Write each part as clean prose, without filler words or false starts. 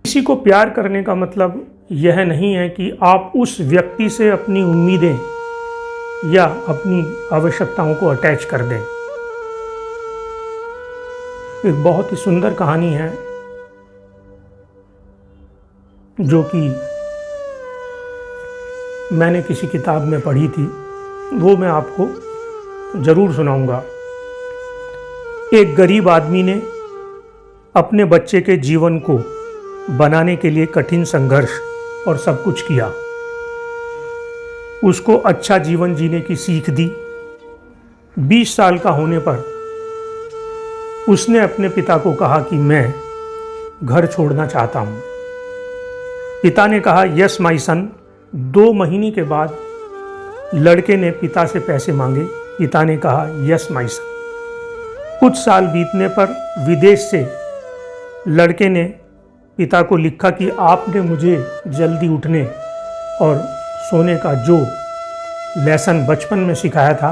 किसी को प्यार करने का मतलब यह नहीं है कि आप उस व्यक्ति से अपनी उम्मीदें या अपनी आवश्यकताओं को अटैच कर दें। एक बहुत ही सुंदर कहानी है जो कि मैंने किसी किताब में पढ़ी थी, वो मैं आपको ज़रूर सुनाऊंगा। एक गरीब आदमी ने अपने बच्चे के जीवन को बनाने के लिए कठिन संघर्ष और सब कुछ किया। उसको अच्छा जीवन जीने की सीख दी। 20 साल का होने पर उसने अपने पिता को कहा कि मैं घर छोड़ना चाहता हूँ। पिता ने कहा यस माई सन। 2 महीने के बाद लड़के ने पिता से पैसे मांगे। पिता ने कहा यस माई सन। कुछ साल बीतने पर विदेश से लड़के ने पिता को लिखा कि आपने मुझे जल्दी उठने और सोने का जो लेसन बचपन में सिखाया था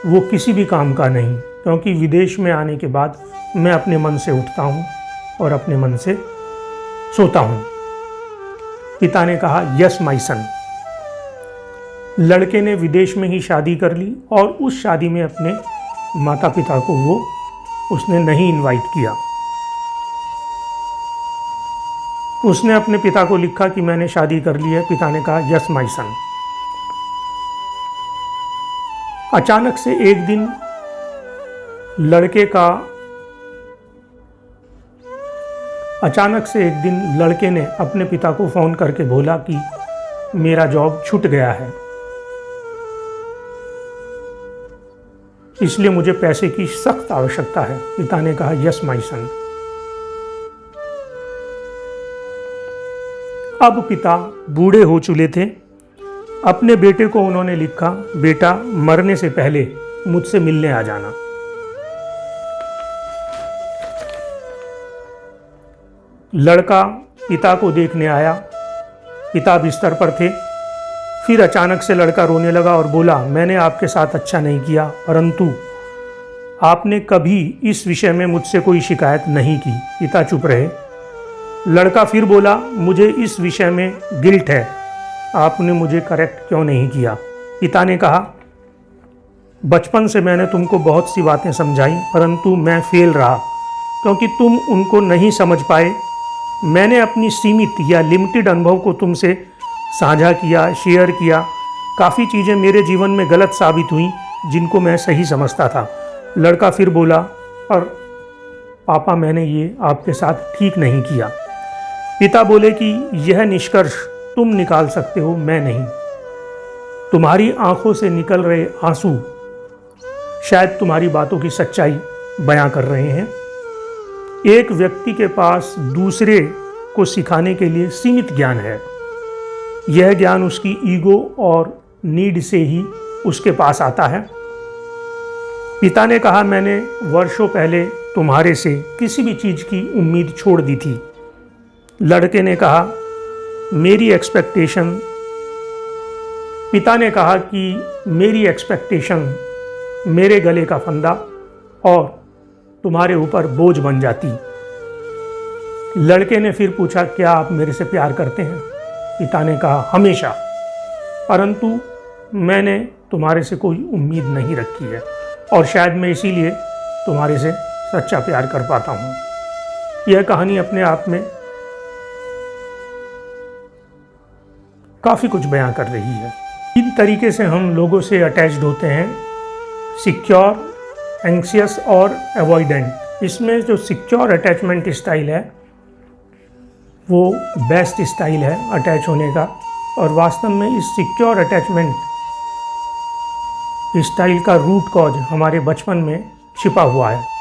वो किसी भी काम का नहीं, क्योंकि विदेश में आने के बाद मैं अपने मन से उठता हूँ और अपने मन से सोता हूँ। पिता ने कहा यस माई सन। लड़के ने विदेश में ही शादी कर ली और उस शादी में अपने माता पिता को उसने नहीं इनवाइट किया। उसने अपने पिता को लिखा कि मैंने शादी कर ली है। पिता ने कहा यस माई सन। अचानक से एक दिन लड़के ने अपने पिता को फ़ोन करके बोला कि मेरा जॉब छूट गया है, इसलिए मुझे पैसे की सख्त आवश्यकता है। पिता ने कहा यस माई सन। अब पिता बूढ़े हो चुके थे। अपने बेटे को उन्होंने लिखा, बेटा मरने से पहले मुझसे मिलने आ जाना। लड़का पिता को देखने आया। पिता बिस्तर पर थे। फिर अचानक से लड़का रोने लगा और बोला, मैंने आपके साथ अच्छा नहीं किया, परंतु आपने कभी इस विषय में मुझसे कोई शिकायत नहीं की। पिता चुप रहे। लड़का फिर बोला, मुझे इस विषय में गिल्ट है, आपने मुझे करेक्ट क्यों नहीं किया। पिता ने कहा, बचपन से मैंने तुमको बहुत सी बातें समझाई, परंतु मैं फेल रहा क्योंकि तुम उनको नहीं समझ पाए। मैंने अपनी सीमित या लिमिटेड अनुभव को तुमसे साझा किया, शेयर किया। काफ़ी चीज़ें मेरे जीवन में गलत साबित हुई जिनको मैं सही समझता था। लड़का फिर बोला, पर पापा मैंने ये आपके साथ ठीक नहीं किया। पिता बोले कि यह निष्कर्ष तुम निकाल सकते हो, मैं नहीं। तुम्हारी आंखों से निकल रहे आंसू शायद तुम्हारी बातों की सच्चाई बयां कर रहे हैं। एक व्यक्ति के पास दूसरे को सिखाने के लिए सीमित ज्ञान है। यह ज्ञान उसकी ईगो और नीड से ही उसके पास आता है। पिता ने कहा, मैंने वर्षों पहले तुम्हारे से किसी भी चीज़ की उम्मीद छोड़ दी थी। लड़के ने कहा, मेरी एक्सपेक्टेशन। पिता ने कहा कि मेरी एक्सपेक्टेशन मेरे गले का फंदा और तुम्हारे ऊपर बोझ बन जाती। लड़के ने फिर पूछा, क्या आप मेरे से प्यार करते हैं। पिता ने कहा, हमेशा, परंतु मैंने तुम्हारे से कोई उम्मीद नहीं रखी है और शायद मैं इसीलिए तुम्हारे से सच्चा प्यार कर पाता हूँ। यह कहानी अपने आप में काफ़ी कुछ बयां कर रही है। इन तरीके से हम लोगों से अटैच्ड होते हैं, सिक्योर, एंग्शियस और अवॉइडेंट। इसमें जो सिक्योर अटैचमेंट स्टाइल है वो बेस्ट स्टाइल है अटैच होने का, और वास्तव में इस सिक्योर अटैचमेंट स्टाइल का रूट कॉज हमारे बचपन में छिपा हुआ है।